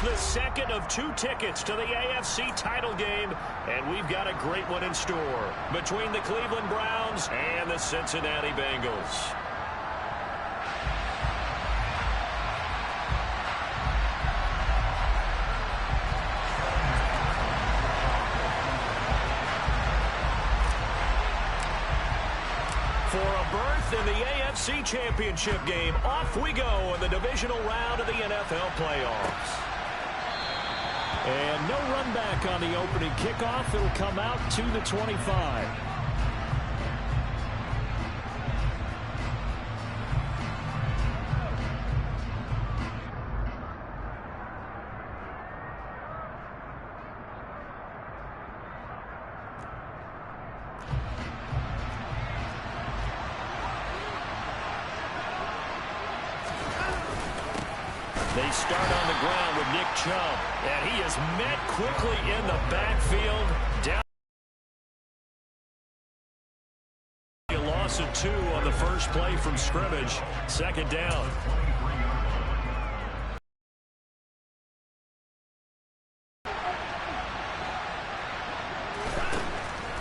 the second of 2 tickets to the AFC title game, and we've got a great one in store between the Cleveland Browns and the Cincinnati Bengals. For a berth in the AFC Championship game, off we go in the divisional round of the NFL playoffs. And no run back on the opening kickoff. It'll come out to the 25. They start on the ground with Nick Chubb, and he is met quickly in the backfield. Down a loss of 2 on the first play from scrimmage. Second down.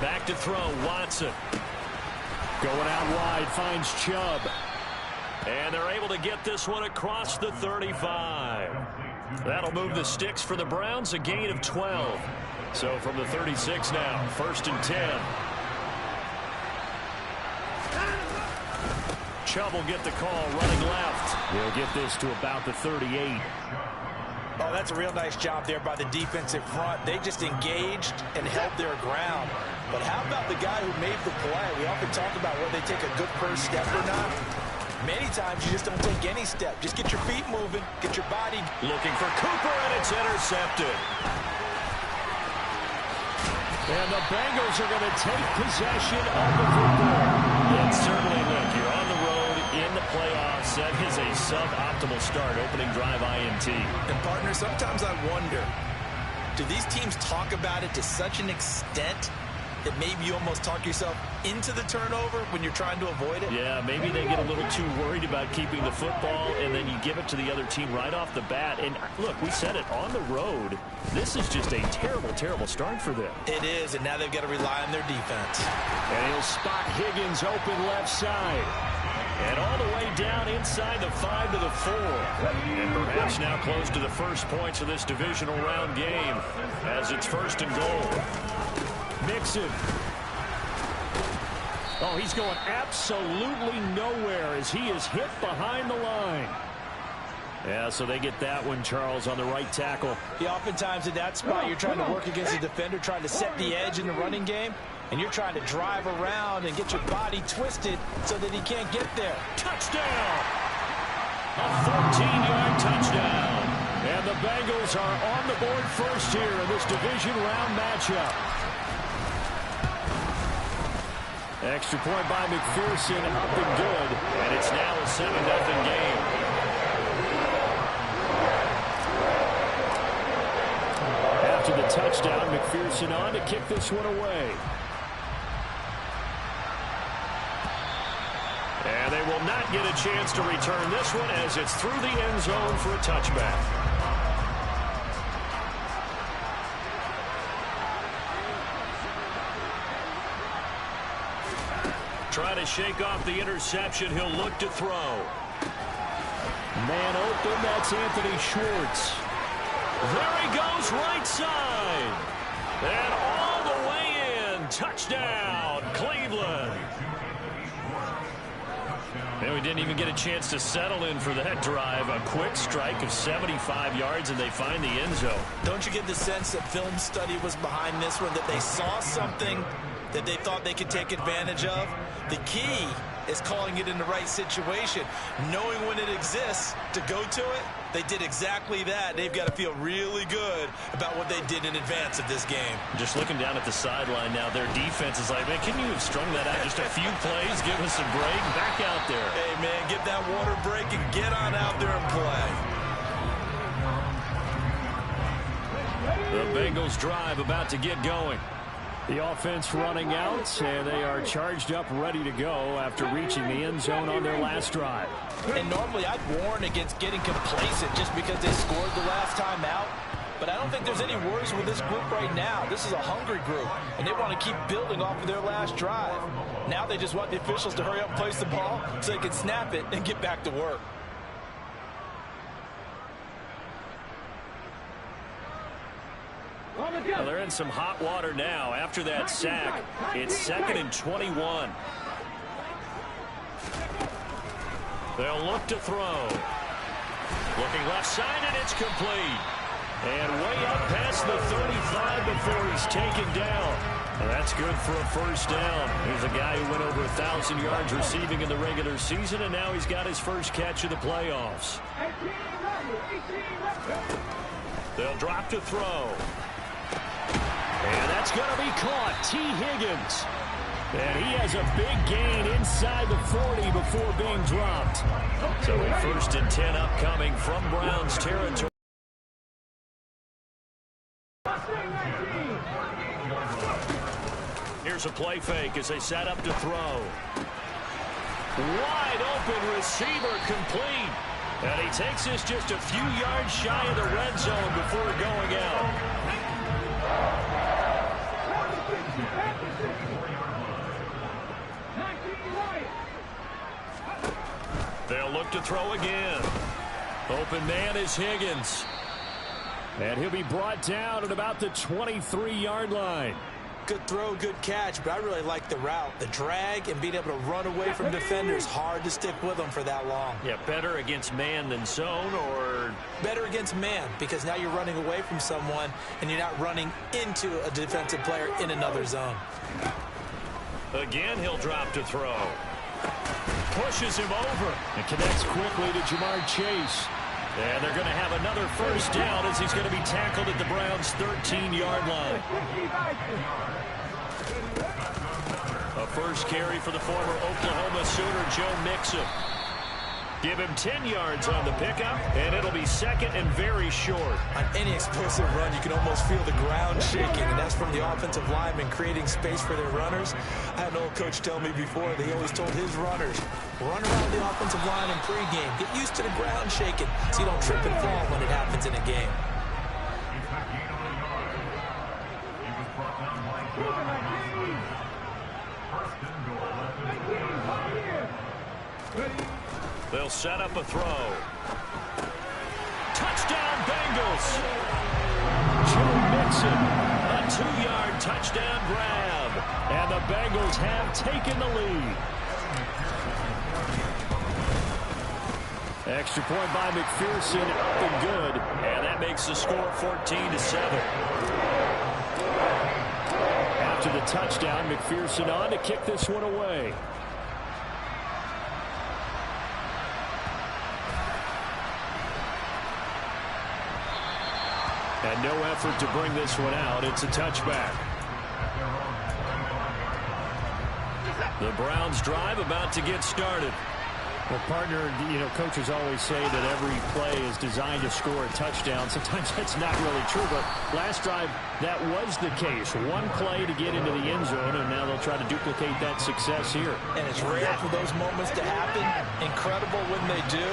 Back to throw, Watson. Going out wide, finds Chubb. And they're able to get this one across the 35. That'll move the sticks for the Browns, a gain of 12. So from the 36 now, 1st and 10. Chubb will get the call running left. We'll get this to about the 38. Oh, that's a real nice job there by the defensive front. They just engaged and held their ground. But how about the guy who made the play? We often talk about whether they take a good first step or not. Many times you just don't take any step. Just get your feet moving, get your body. Looking for Cooper, and it's intercepted. And the Bengals are going to take possession of the football. And certainly, look, you're on the road in the playoffs. That is a suboptimal start, opening drive INT. And, partner, sometimes I wonder, do these teams talk about it to such an extent that maybe you almost talk yourself into the turnover when you're trying to avoid it? Yeah, maybe they get a little too worried about keeping the football, and then you give it to the other team right off the bat. And, look, we said it, on the road, this is just a terrible, terrible start for them. It is, and now they've got to rely on their defense. And he'll spot Higgins open left side. And all the way down inside the 5 to the 4. And perhaps now close to the first points of this divisional round game as it's 1st and goal. Mixon. Oh, he's going absolutely nowhere as he is hit behind the line. Yeah, so they get that one, Charles, on the right tackle. Yeah, oftentimes in that spot, you're trying to work against the defender, trying to set the edge in the running game, and you're trying to drive around and get your body twisted so that he can't get there. Touchdown! A 14-yard touchdown. And the Bengals are on the board first here in this division round matchup. Extra point by McPherson, up and good. And it's now a 7-0 game. After the touchdown, McPherson on to kick this one away. And they will not get a chance to return this one as it's through the end zone for a touchback. Trying to shake off the interception. He'll look to throw. Man open, that's Anthony Schwartz. There he goes, right side. And all the way in. Touchdown, Cleveland. And we didn't even get a chance to settle in for that drive. A quick strike of 75 yards, and they find the end zone. Don't you get the sense that film study was behind this one, that they saw something that they thought they could take advantage of? The key is calling it in the right situation, knowing when it exists to go to it. They did exactly that. They've got to feel really good about what they did in advance of this game. Just looking down at the sideline now, their defense is like, man, can you have strung that out just a few plays? Give us a break. Back out there. Hey, man, get that water break and get on out there and play. The Bengals drive about to get going. The offense running out, and they are charged up, ready to go after reaching the end zone on their last drive. And normally I'd warn against getting complacent just because they scored the last time out. But I don't think there's any worries with this group right now. This is a hungry group, and they want to keep building off of their last drive. Now they just want the officials to hurry up and place the ball so they can snap it and get back to work. Well, they're in some hot water now. After that sack, it's 2nd and 21. They'll look to throw. Looking left side, and it's complete. And way up past the 35 before he's taken down. Well, that's good for a first down. Here's a guy who went over 1,000 yards receiving in the regular season, and now he's got his first catch of the playoffs. They'll drop to throw. And that's going to be caught. T. Higgins. And he has a big gain inside the 40 before being dropped. So a 1st and 10 upcoming from Browns territory. Here's a play fake as they set up to throw. Wide open receiver complete. And he takes this just a few yards shy of the red zone before going out. They'll look to throw again. Open man is Higgins. And he'll be brought down at about the 23-yard line. Good throw, good catch, but I really like the route. The drag and being able to run away from defenders, hard to stick with them for that long. Yeah, better against man than zone, or? Better against man, because now you're running away from someone and you're not running into a defensive player in another zone. Again, he'll drop to throw. Pushes him over. And connects quickly to Jamar Chase. And they're going to have another first down as he's going to be tackled at the Browns' 13-yard line. A first carry for the former Oklahoma Sooner, Joe Mixon. Give him 10 yards on the pickup, and it'll be 2nd and very short. On any explosive run, you can almost feel the ground shaking, and that's from the offensive linemen creating space for their runners. I had an old coach tell me before, they always told his runners, run around the offensive line in pregame. Get used to the ground shaking so you don't trip and fall when it happens in a game. They'll set up a throw. Touchdown, Bengals. Joe Mixon. A 2-yard touchdown grab. And the Bengals have taken the lead. Extra point by McPherson, up and good. And that makes the score 14-7. After the touchdown, McPherson on to kick this one away. And no effort to bring this one out. It's a touchback. The Browns drive about to get started. Well, partner, you know, coaches always say that every play is designed to score a touchdown. Sometimes that's not really true, but last drive, that was the case. One play to get into the end zone, and now they'll try to duplicate that success here. And it's rare for those moments to happen. Incredible when they do.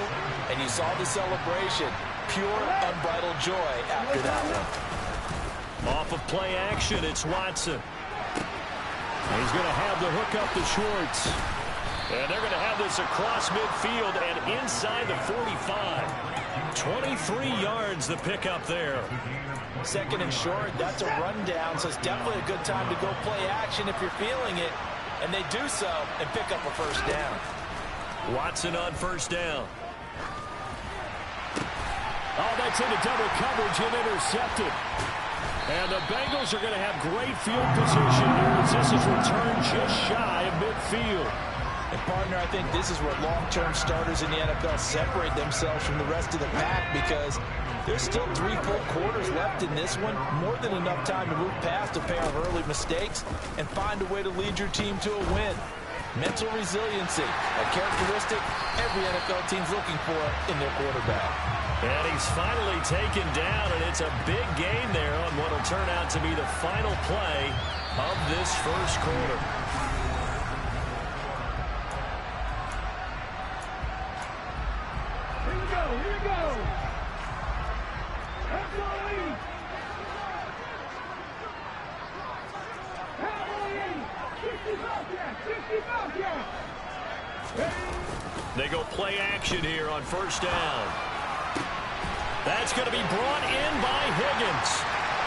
And you saw the celebration. Pure, unbridled joy after that one. Off of play action, it's Watson. He's going to have the hook up to Schwartz. And they're going to have this across midfield and inside the 45. 23 yards the pickup there. 2nd and short, that's a rundown, so it's definitely a good time to go play action if you're feeling it. And they do so and pick up a first down. Watson on first down. Oh, that's into double coverage and intercepted. And the Bengals are going to have great field position here as this is returned just shy of midfield. And, partner, I think this is where long-term starters in the NFL separate themselves from the rest of the pack because there's still 3 full quarters left in this one. More than enough time to move past a pair of early mistakes and find a way to lead your team to a win. Mental resiliency, a characteristic every NFL team's looking for in their quarterback. And he's finally taken down, and it's a big gain there on what will turn out to be the final play of this first quarter. Here we go, here we go. That's all we need. Cowboy 60 yards. They go play action here on first down. That's going to be brought in by Higgins.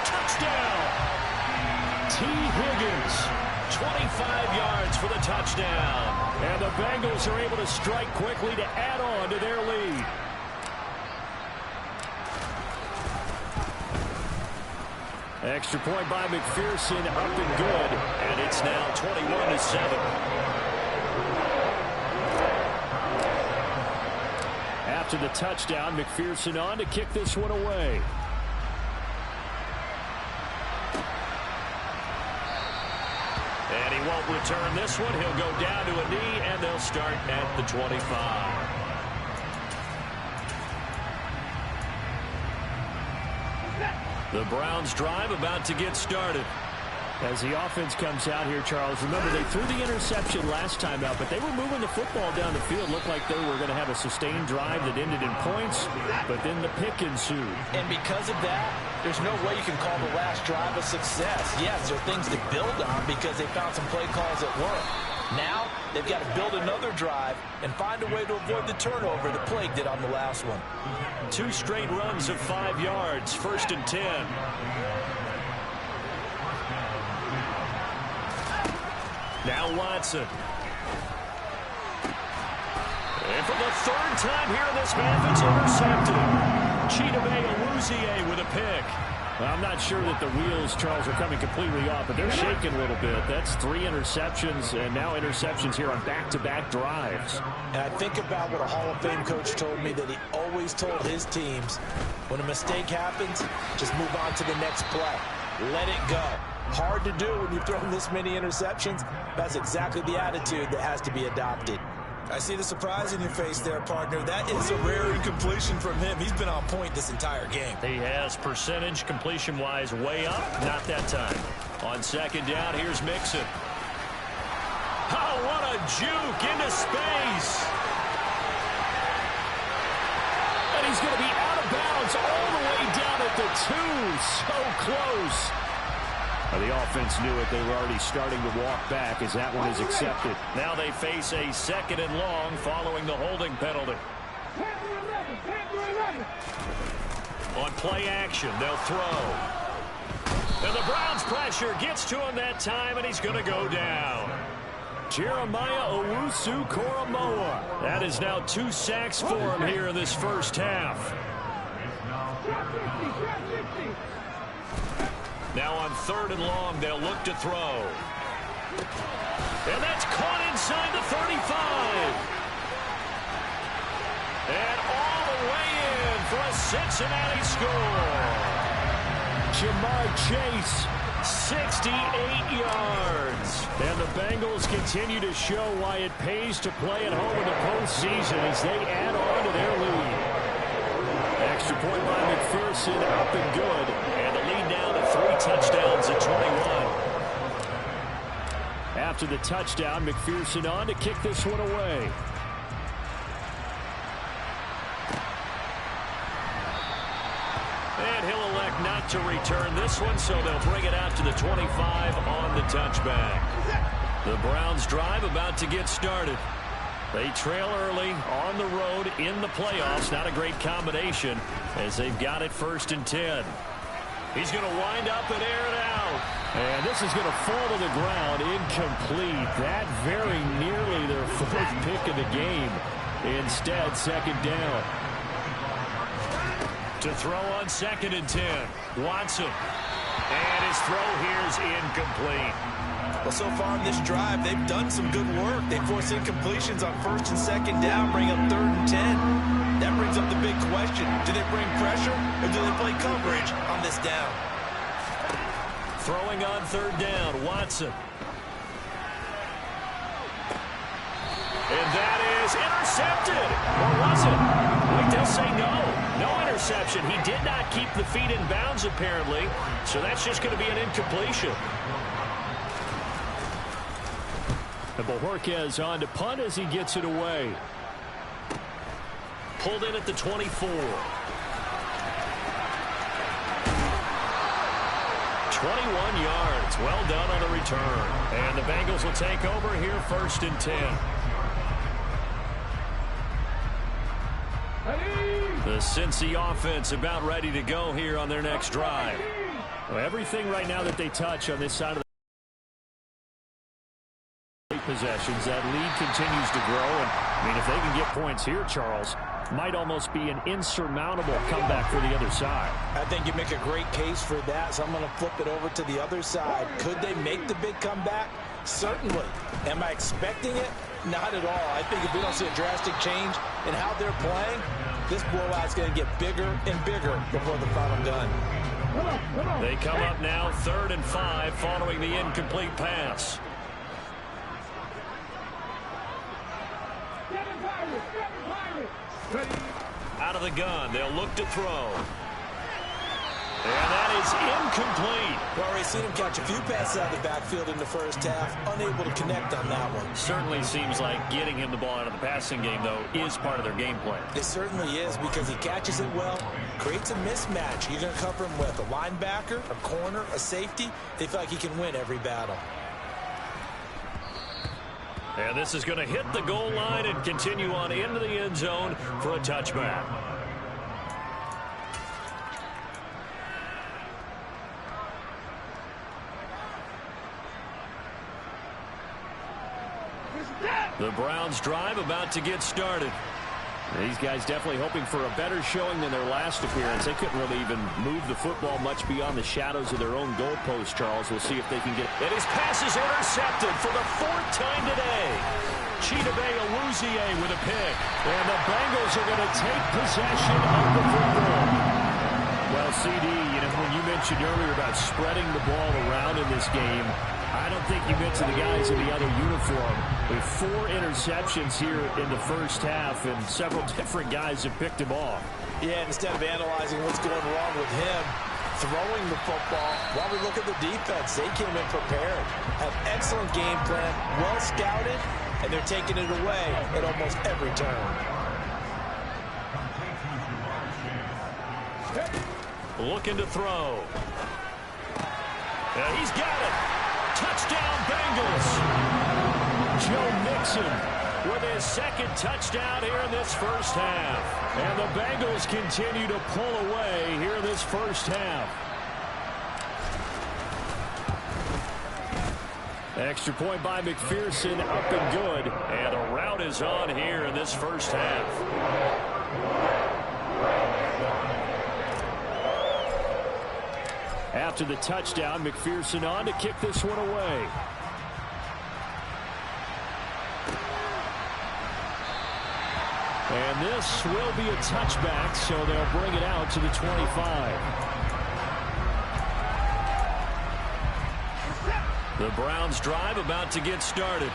Touchdown. T. Higgins, 25 yards for the touchdown. And the Bengals are able to strike quickly to add on to their lead. Extra point by McPherson, up and good. And it's now 21-7. After the touchdown, McPherson on to kick this one away. And he won't return this one. He'll go down to a knee, and they'll start at the 25. The Browns drive about to get started. As the offense comes out here, Charles, remember they threw the interception last time out, but they were moving the football down the field. Looked like they were going to have a sustained drive that ended in points, but then the pick ensued. And because of that, there's no way you can call the last drive a success. Yes, there are things to build on because they found some play calls that work. Now, they've got to build another drive and find a way to avoid the turnover that plagued it on the last one. 2 straight runs of 5 yards, 1st and 10. Now Watson. And for the 3rd time here in this half, it's intercepted. Chidobe Awuzie with a pick. Well, I'm not sure that the wheels, Charles, are coming completely off, but they're shaking a little bit. That's 3 interceptions, and now interceptions here on back-to-back drives. And I think about what a Hall of Fame coach told me that he always told his teams, when a mistake happens, just move on to the next play. Let it go. Hard to do when you've thrown this many interceptions. That's exactly the attitude that has to be adopted. I see the surprise in your face there, partner. That is a rare incompletion from him. He's been on point this entire game. He has percentage completion-wise way up. Not that time. On 2nd down, here's Mixon. Oh, what a juke into space. And he's going to be out of bounds all the way down at the 2. So close. The offense knew it. They were already starting to walk back as that one is accepted. Now they face a 2nd and long following the holding penalty. On play action, they'll throw. And the Browns pressure gets to him that time, and he's going to go down. Jeremiah Owusu-Koramoah. That is now 2 sacks for him here in this first half. Now on 3rd and long, they'll look to throw. And that's caught inside the 35. And all the way in for a Cincinnati score. Jamar Chase, 68 yards. And the Bengals continue to show why it pays to play at home in the postseason as they add on to their lead. Extra point by McPherson, up and good. And the lead now to 3 touchdowns at 21. After the touchdown, McPherson on to kick this one away. And he'll elect not to return this one, so they'll bring it out to the 25 on the touchback. The Browns drive about to get started. They trail early on the road in the playoffs. Not a great combination as they've got it 1st and 10. He's going to wind up and air it out. And this is going to fall to the ground incomplete. That very nearly their 4th pick of the game. Instead, 2nd down. To throw on 2nd and 10. Watson. And his throw here is incomplete. Well, so far in this drive, they've done some good work. They force incompletions on 1st and 2nd down, bring up 3rd and 10. That brings up the big question. Do they bring pressure or do they play coverage on this down? Throwing on 3rd down, Watson. And that is intercepted. Or was it? Wait, they'll say no. No interception. He did not keep the feet in bounds, apparently. So that's just going to be an incompletion. And Bojorquez on to punt as he gets it away. Pulled in at the 24. 21 yards. Well done on the return. And the Bengals will take over here 1st and 10. The Cincy offense about ready to go here on their next drive. Well, everything right now that they touch on this side of the possessions, that lead continues to grow. And I mean, if they can get points here, Charles, might almost be an insurmountable comeback for the other side. I think you make a great case for that, so I'm going to flip it over to the other side. Could they make the big comeback? Certainly. Am I expecting it? Not at all. I think if we don't see a drastic change in how they're playing, this blowout's going to get bigger and bigger before the final gun. They come up now 3rd and 5 following the incomplete pass. Out of the gun, they'll look to throw. And that is incomplete. Well, we've seen him catch a few passes out of the backfield in the first half, unable to connect on that one. Certainly seems like getting him the ball out of the passing game, though, is part of their game plan. It certainly is, because he catches it well, creates a mismatch. You're going to cover him with a linebacker, a corner, a safety. They feel like he can win every battle. And this is going to hit the goal line and continue on into the end zone for a touchback. The Browns drive about to get started. These guys definitely hoping for a better showing than their last appearance. They couldn't really even move the football much beyond the shadows of their own goalpost, Charles. We'll see if they can get... And his pass is intercepted for the 4th time today. Chidobe Awuzie with a pick. And the Bengals are going to take possession of the football. Well, CD, when you mentioned earlier about spreading the ball around in this game, I don't think you mentioned the guys in the other uniform. With 4 interceptions here in the first half, and several different guys have picked him off. Yeah, instead of analyzing what's going wrong with him, throwing the football, while we look at the defense, they came in prepared. Have excellent game plan, well scouted, and they're taking it away at almost every turn. Looking to throw. Yeah, he's got it. Touchdown, Bengals. Joe Mixon with his 2nd touchdown here in this first half. And the Bengals continue to pull away here in this first half. Extra point by McPherson, up and good. And a rout is on here in this first half. After the touchdown, McPherson on to kick this one away. And this will be a touchback, so they'll bring it out to the 25. The Browns drive about to get started.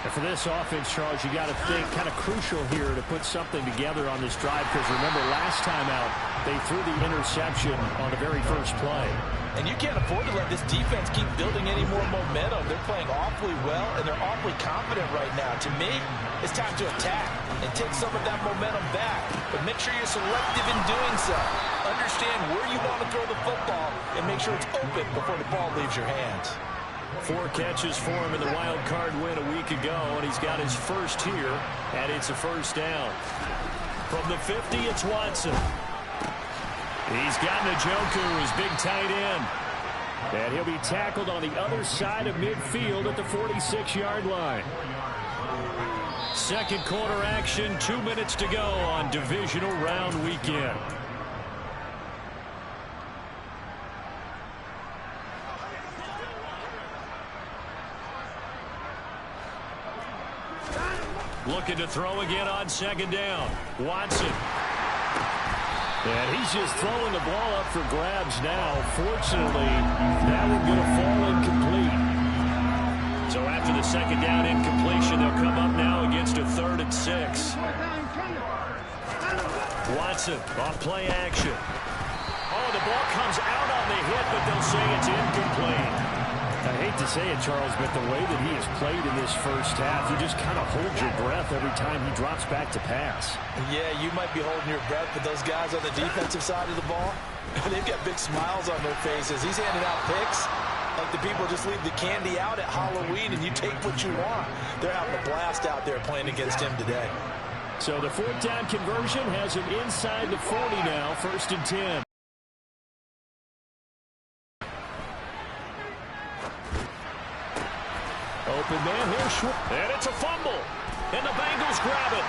And for this offense, Charles, you got to think kind of crucial here to put something together on this drive, because remember last time out they threw the interception on the very first play. And you can't afford to let this defense keep building any more momentum. They're playing awfully well, and they're awfully confident right now. To me, it's time to attack and take some of that momentum back. But make sure you're selective in doing so. Understand where you want to throw the football and make sure it's open before the ball leaves your hands. 4 catches for him in the wild card win a week ago, and he's got his first here, and it's a first down. From the 50, it's Watson. He's got Njoku, his big tight end. And he'll be tackled on the other side of midfield at the 46-yard line. Second quarter action, 2 minutes to go on divisional round weekend. Looking to throw again on 2nd down. Watson. And he's just throwing the ball up for grabs now. Fortunately, that one going to fall incomplete. So after the 2nd down incompletion, they'll come up now against a 3rd and 6. Watson on play action. Oh, the ball comes out on the hit, but they'll say it's incomplete. I hate to say it, Charles, but the way that he has played in this first half, you just kind of hold your breath every time he drops back to pass. Yeah, you might be holding your breath, but those guys on the defensive side of the ball, they've got big smiles on their faces. He's handing out picks like the people just leave the candy out at Halloween and you take what you want. They're having a blast out there playing against him today. So the fourth down conversion has him inside the 40 now, 1st and 10. Open man here, and it's a fumble, and the Bengals grab it.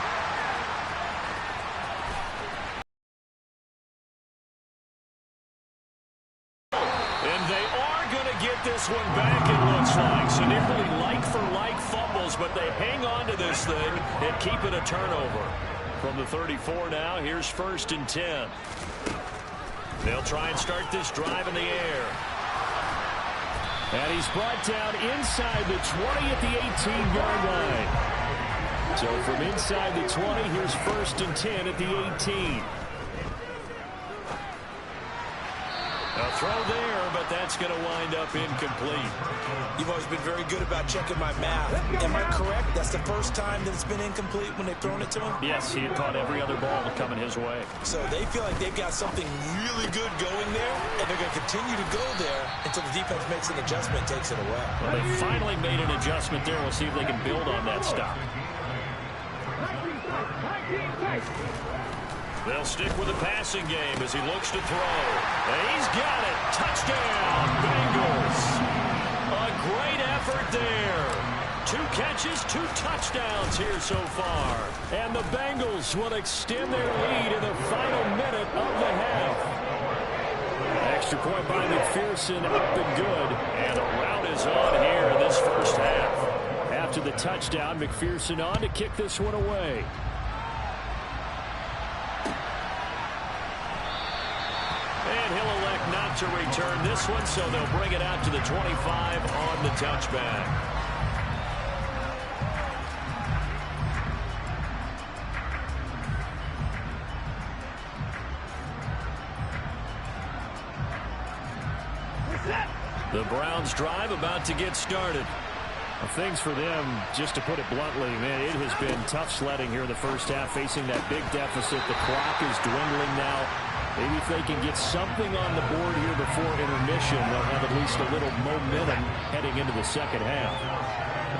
And they are going to get this one back, it looks like. So nearly like-for-like fumbles, but they hang on to this thing and keep it a turnover. From the 34 now, here's 1st and 10. They'll try and start this drive in the air. And he's brought down inside the 20 at the 18-yard line. So from inside the 20, here's 1st and 10 at the 18. A throw there, but that's going to wind up incomplete. You've always been very good about checking my math. Am I correct? That's the first time that it's been incomplete when they've thrown it to him? Yes, he had caught every other ball coming his way. So they feel like they've got something really good going there, and they're going to continue to go there until the defense makes an adjustment and takes it away. Well, they finally made an adjustment there. We'll see if they can build on that stop. They'll stick with the passing game as he looks to throw. And he's got it. Touchdown, Bengals. A great effort there. 2 catches, 2 touchdowns here so far. And the Bengals will extend their lead in the final minute of the half. Extra point by McPherson, up and good. And a rout is on here in this first half. After the touchdown, McPherson on to kick this one away. And he'll elect not to return this one, so they'll bring it out to the 25 on the touchback. The Browns drive about to get started. Well, things for them, just to put it bluntly, man, it has been tough sledding here in the first half, facing that big deficit. The clock is dwindling now. Maybe if they can get something on the board here before intermission, they'll have at least a little momentum heading into the second half.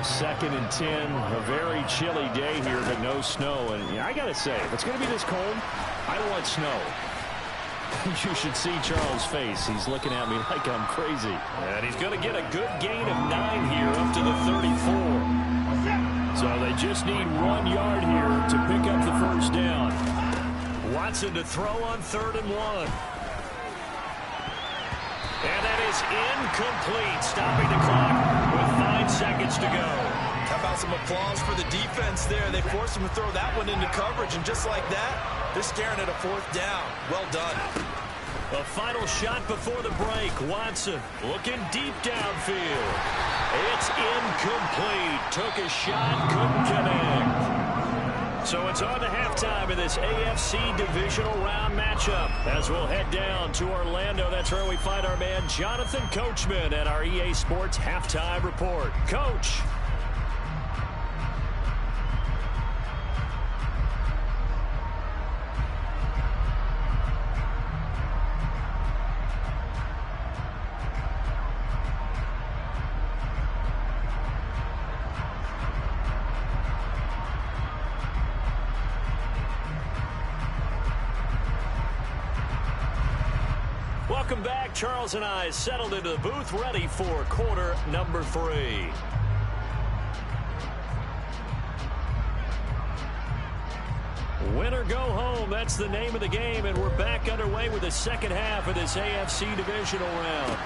2nd and 10, a very chilly day here, but no snow. And I got to say, if it's going to be this cold, I want snow. You should see Charles' face. He's looking at me like I'm crazy. And he's going to get a good gain of 9 here up to the 34. So they just need 1 yard here to pick up the first down. Watson to throw on 3rd and 1. And that is incomplete, stopping the clock with 9 seconds to go. How about some applause for the defense there? They forced him to throw that one into coverage, and just like that, they're staring at a 4th down. Well done. A final shot before the break. Watson looking deep downfield. It's incomplete. Took a shot, couldn't connect. So it's on to halftime in this AFC divisional round matchup. As we'll head down to Orlando, that's where we find our man Jonathan Coachman at our EA Sports Halftime Report. Coach. Welcome back. Charles and I settled into the booth, ready for quarter number 3. Win or go home, that's the name of the game, and we're back underway with the second half of this AFC divisional round.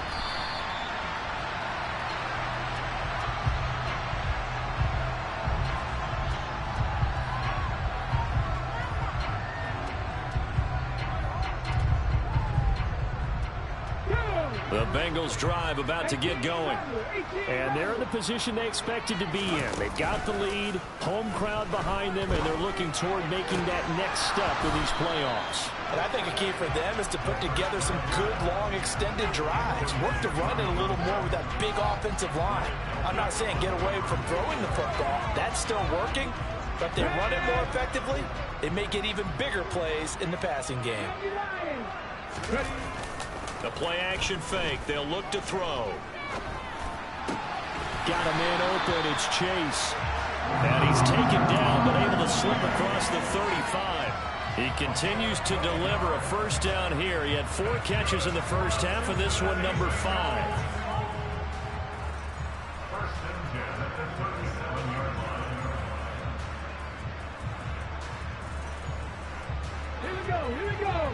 The Bengals drive about to get going. And they're in the position they expected to be in. They've got the lead, home crowd behind them, and they're looking toward making that next step in these playoffs. And I think a key for them is to put together some good, long, extended drives. Work to run it a little more with that big offensive line. I'm not saying get away from throwing the football. That's still working. But if they run it more effectively, they may get even bigger plays in the passing game. The play-action fake. They'll look to throw. Got a man open. It's Chase. And he's taken down, but able to slip across the 35. He continues to deliver a first down here. He had 4 catches in the first half, and this one number 5. Here we go. Here we go.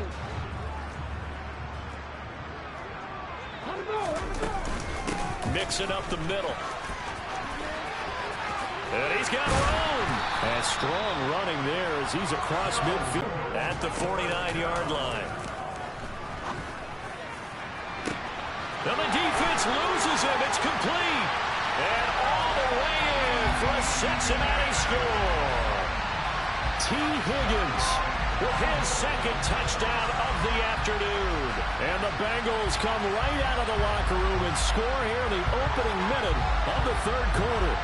On the go. On the go. Mixing up the middle. And he's got room. And strong running there as he's across midfield at the 49-yard line. And the defense loses him. It's complete. And all the way in for a Cincinnati score. T. Higgins with his second touchdown of the afternoon. And the Bengals come right out of the locker room and score here in the opening minute of the third quarter.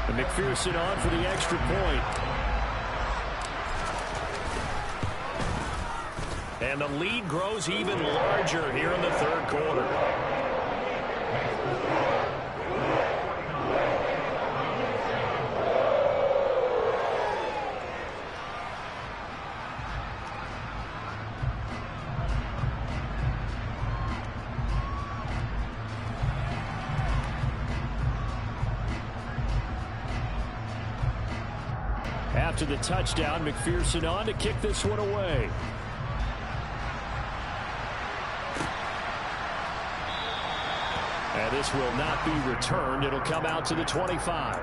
And McPherson on for the extra point. And the lead grows even larger here in the third quarter. After the touchdown, McPherson on to kick this one away. And this will not be returned. It'll come out to the 25.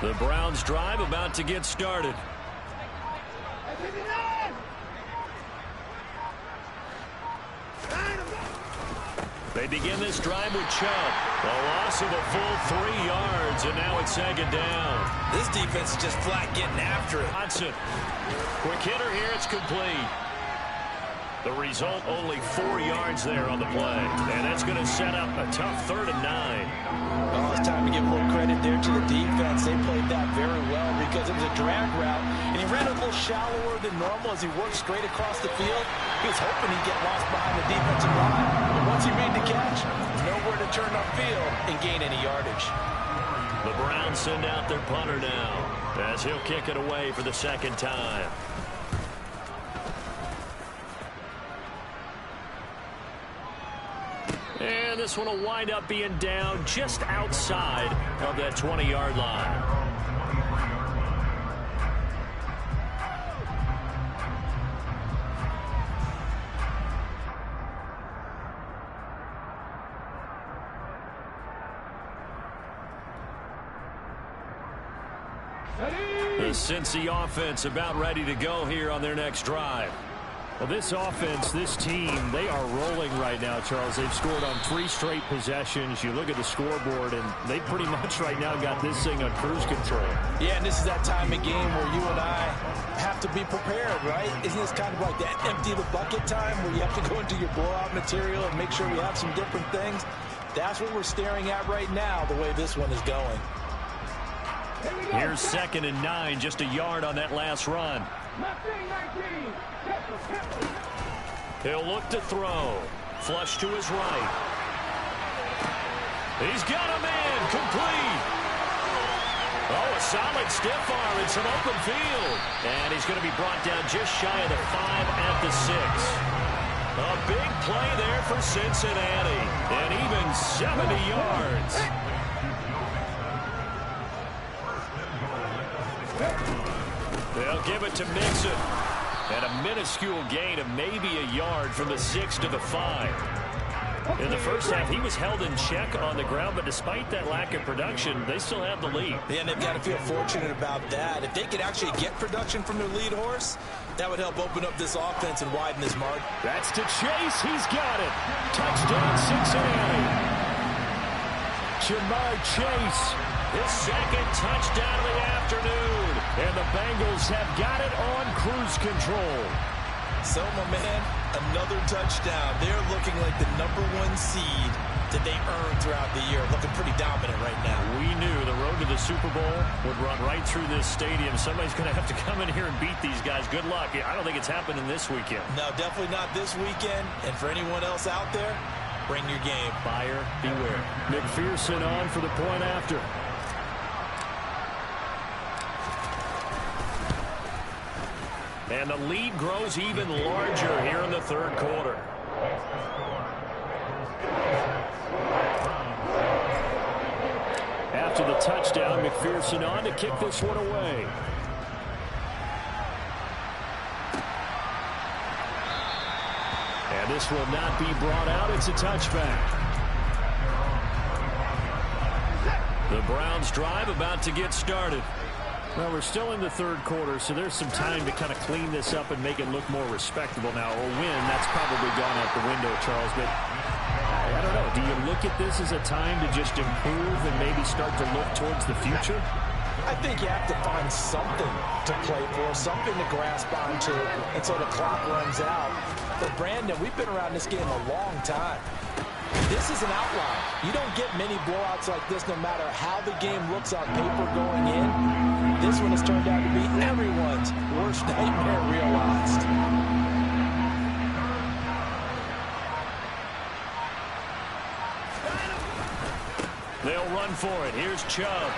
The Browns drive about to get started. They begin this drive with Chubb. A loss of a full 3 yards, and now it's second down. This defense is just flat getting after it. Johnson. Quick hitter here. It's complete. The result, only 4 yards there on the play. And that's going to set up a tough 3rd and 9. Oh, it's time to give a little credit there to the defense. They played that very well because it was a drag route. And he ran a little shallower than normal as he worked straight across the field. He was hoping he'd get lost behind the defensive line. But once he made the catch, nowhere to turn upfield and gain any yardage. The Browns send out their punter now as he'll kick it away for the second time. And this one will wind up being down just outside of that 20-yard line. The Cincy offense about ready to go here on their next drive. Well, this offense, this team, they are rolling right now, Charles. They've scored on 3 straight possessions. You look at the scoreboard, and they pretty much right now got this thing on cruise control. Yeah, and this is that time of game where you and I have to be prepared, right? Isn't this kind of like that empty the bucket time where you have to go into your blowout material and make sure we have some different things? That's what we're staring at right now, the way this one is going. Here's 2nd and 9, just a yard on that last run. He'll look to throw. Flush to his right. He's got a man complete. Oh, a solid stiff arm and some open field. And he's going to be brought down just shy of the 5 at the 6. A big play there for Cincinnati. And even 70 yards. They'll give it to Mixon. And a minuscule gain of maybe a yard from the 6 to the 5. In the first half, he was held in check on the ground, but despite that lack of production, they still have the lead. Yeah, and they've got to feel fortunate about that. If they could actually get production from their lead horse, that would help open up this offense and widen this margin. That's to Chase. He's got it. Touchdown, Cincinnati. Jamar Chase. His second touchdown of the afternoon. And the Bengals have got it on cruise control. So, my man, another touchdown. They're looking like the #1 seed that they earned throughout the year. Looking pretty dominant right now. We knew the road to the Super Bowl would run right through this stadium. Somebody's going to have to come in here and beat these guys. Good luck. I don't think it's happening this weekend. No, definitely not this weekend. And for anyone else out there, bring your game. Buyer beware. McPherson on for the point after. And the lead grows even larger here in the third quarter. After the touchdown, McPherson on to kick this one away. And this will not be brought out. It's a touchback. The Browns drive about to get started. Well, we're still in the third quarter, so there's some time to kind of clean this up and make it look more respectable. Now, a win, that's probably gone out the window, Charles, but I don't know. Do you look at this as a time to just improve and maybe start to look towards the future? I think you have to find something to play for, something to grasp onto until the clock runs out. But, Brandon, we've been around this game a long time. This is an outlier. You don't get many blowouts like this no matter how the game looks on paper going in. This one has turned out to be everyone's worst nightmare realized. They'll run for it. Here's Chubb.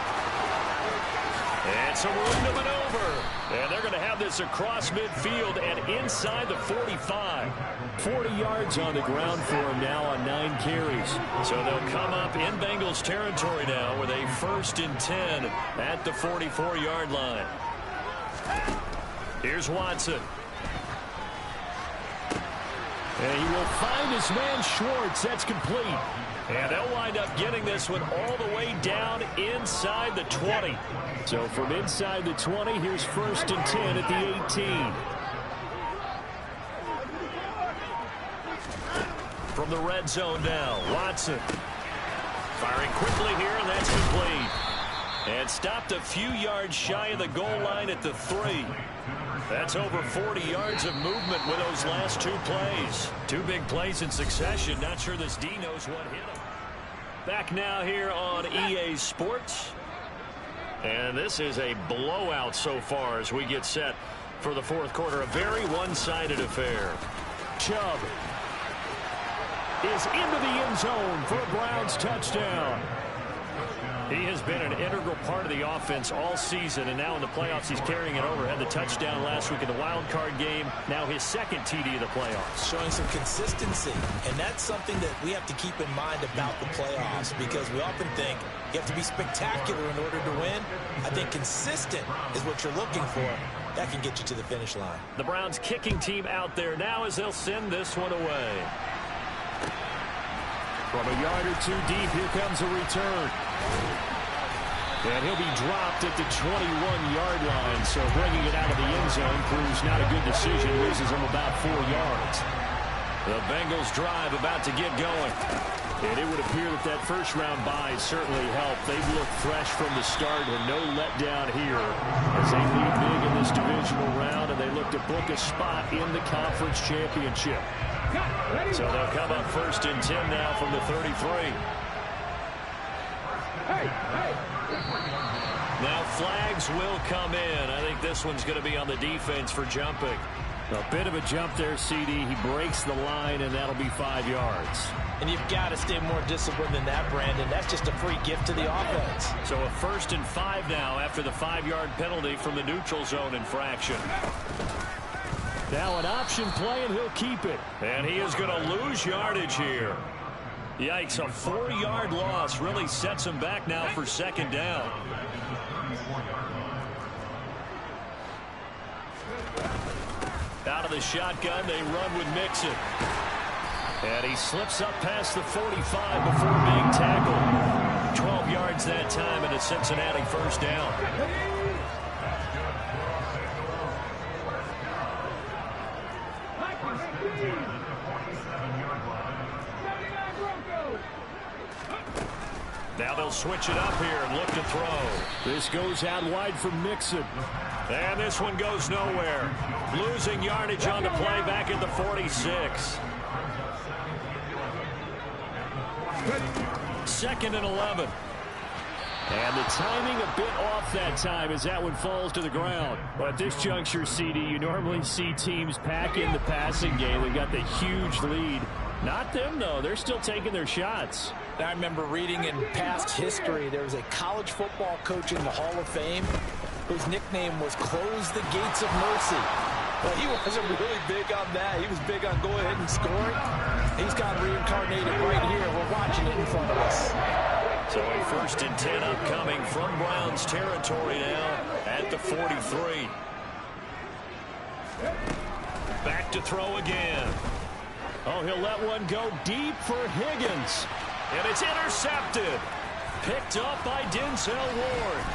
And some room to maneuver. And they're going to have this across midfield and inside the 45. 40 yards on the ground for him now on 9 carries. So they'll come up in Bengals territory now with a 1st and 10 at the 44-yard line. Here's Watson. And he will find his man Schwartz. That's complete. And they'll wind up getting this one all the way down inside the 20. So from inside the 20, here's 1st and 10 at the 18. From the red zone now, Watson. Firing quickly here, and that's complete. And stopped a few yards shy of the goal line at the 3. That's over 40 yards of movement with those last 2 plays. 2 big plays in succession. Not sure this D knows what hit him. Back now here on EA Sports. And this is a blowout so far as we get set for the fourth quarter. A very one-sided affair. Chubb is into the end zone for a Browns touchdown. He has been an integral part of the offense all season, and now in the playoffs he's carrying it over. Had the touchdown last week in the wild card game. Now his second TD of the playoffs. Showing some consistency, and that's something that we have to keep in mind about the playoffs, because we often think you have to be spectacular in order to win. I think consistent is what you're looking for. That can get you to the finish line. The Browns kicking team out there now as they'll send this one away. From a yard or 2 deep, here comes a return. And he'll be dropped at the 21-yard line. So bringing it out of the end zone proves not a good decision. Loses him about 4 yards. The Bengals drive about to get going. And it would appear that that first-round bye certainly helped. They've looked fresh from the start and no letdown here as they lead big in this divisional round, and they look to book a spot in the conference championship. So they'll come up 1st and 10 now from the 33. Hey, hey. Now flags will come in. I think this one's going to be on the defense for jumping. A bit of a jump there, CD. He breaks the line, and that'll be 5 yards. And you've got to stay more disciplined than that, Brandon. That's just a free gift to the offense. So a 1st and 5 now after the 5-yard penalty from the neutral zone infraction. Now an option play, and he'll keep it. And he is going to lose yardage here. Yikes, a 4-yard loss really sets him back now for 2nd down. Out of the shotgun, they run with Mixon. And he slips up past the 45 before being tackled. 12 yards that time and a Cincinnati 1st down. Now they'll switch it up here and look to throw. This goes out wide for Mixon. And this one goes nowhere. Losing yardage on the play back at the 46. 2nd and 11. And the timing a bit off that time as that one falls to the ground. But at this juncture, CD, you normally see teams pack in the passing game. They've got the huge lead. Not them, though. They're still taking their shots. I remember reading in past history, there was a college football coach in the Hall of Fame whose nickname was Close the Gates of Mercy. Well, he wasn't really big on that. He was big on go ahead and scoring. He's got reincarnated right here. We're watching it in front of us. So a 1st and 10 upcoming from Browns territory now at the 43. Back to throw again. Oh, he'll let one go deep for Higgins. And it's intercepted. Picked up by Denzel Ward.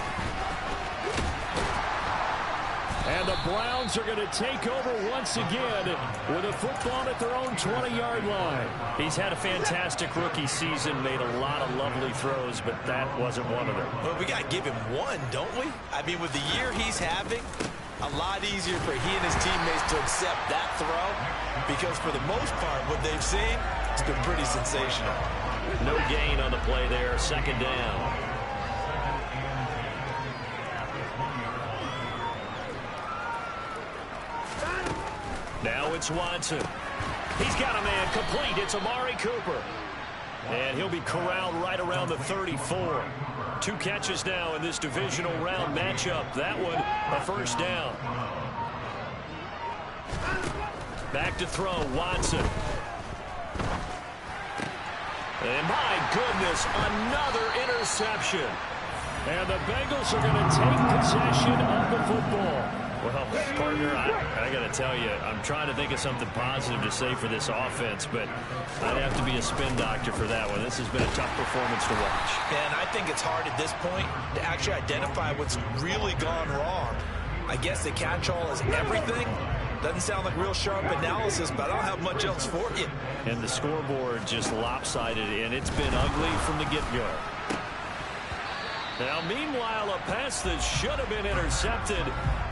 And the Browns are going to take over once again with a football at their own 20-yard line. He's had a fantastic rookie season, made a lot of lovely throws, but that wasn't one of them. Well, we got to give him one, don't we? I mean, with the year he's having, a lot easier for he and his teammates to accept that throw because for the most part, what they've seen, it's been pretty sensational. No gain on the play there, 2nd down. Now it's Watson. He's got a man complete. It's Amari Cooper. And he'll be corralled right around the 34. 2 catches now in this divisional round matchup. That one, a 1st down. Back to throw, Watson. And my goodness, another interception. And the Bengals are going to take possession of the football. Well, partner, I got to tell you, I'm trying to think of something positive to say for this offense, but I'd have to be a spin doctor for that one. This has been a tough performance to watch. And I think it's hard at this point to actually identify what's really gone wrong. I guess the catch-all is everything. Doesn't sound like real sharp analysis, but I don't have much else for you. And the scoreboard just lopsided, and it's been ugly from the get-go. Now, meanwhile, a pass that should have been intercepted,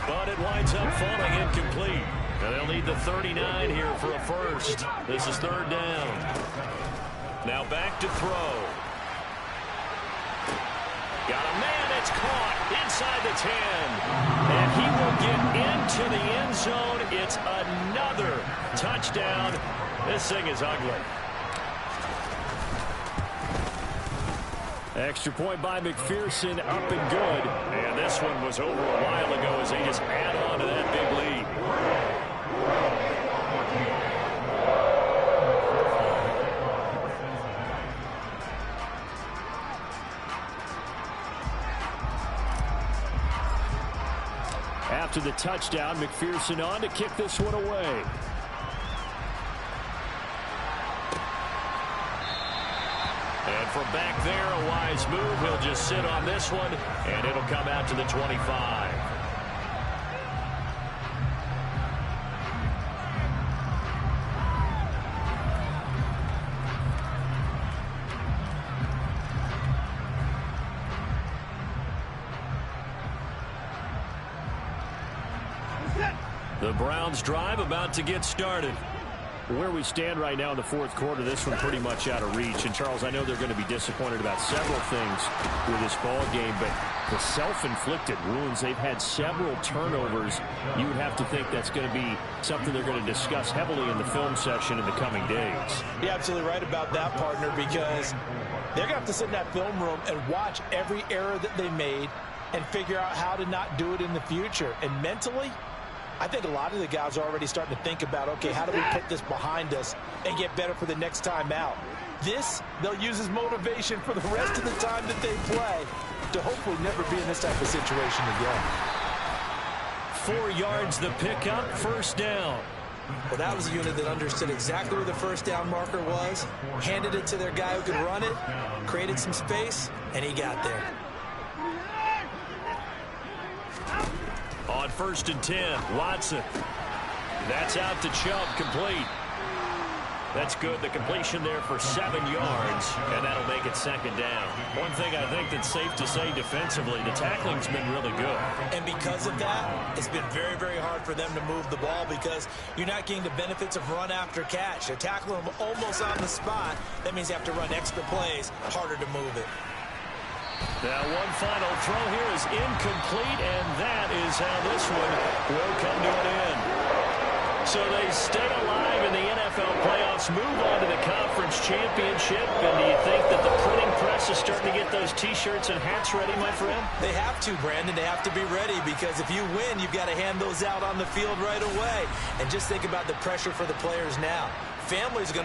but it winds up falling incomplete. And they'll need the 39 here for a 1st. This is 3rd down. Now back to throw. Got a man that's caught inside the 10. And he will get into the end zone. It's another touchdown. This thing is ugly. Extra point by McPherson, up and good. And this one was over a while ago as they just add on to that big lead. After the touchdown, McPherson on to kick this one away. And from back there, a wise move. He'll just sit on this one, and it'll come out to the 25. The Browns drive about to get started. Where we stand right now in the fourth quarter, this one pretty much out of reach. And, Charles, I know they're going to be disappointed about several things with this ball game, but the self-inflicted wounds, they've had several turnovers. You would have to think that's going to be something they're going to discuss heavily in the film session in the coming days. You're absolutely right about that, partner, because they're going to have to sit in that film room and watch every error that they made and figure out how to not do it in the future. And mentally, I think a lot of the guys are already starting to think about, okay, how do we put this behind us and get better for the next time out? This, they'll use as motivation for the rest of the time that they play to hopefully never be in this type of situation again. 4 yards the pickup, first down. Well, that was a unit that understood exactly where the first down marker was, handed it to their guy who could run it, created some space, and he got there. On 1st and 10, Watson. That's out to Chubb, complete. That's good. The completion there for 7 yards, and that'll make it second down. One thing I think that's safe to say defensively, the tackling's been really good. And because of that, it's been very, very hard for them to move the ball because you're not getting the benefits of run after catch. They're tackling them almost on the spot. That means you have to run extra plays, harder to move it. Now one final throw here is incomplete, and that is how this one will come to an end. So they stay alive in the NFL playoffs, move on to the conference championship, and do you think that the printing press is starting to get those T-shirts and hats ready, my friend? They have to, Brandon. They have to be ready because if you win, you've got to hand those out on the field right away. And just think about the pressure for the players now. Families are going to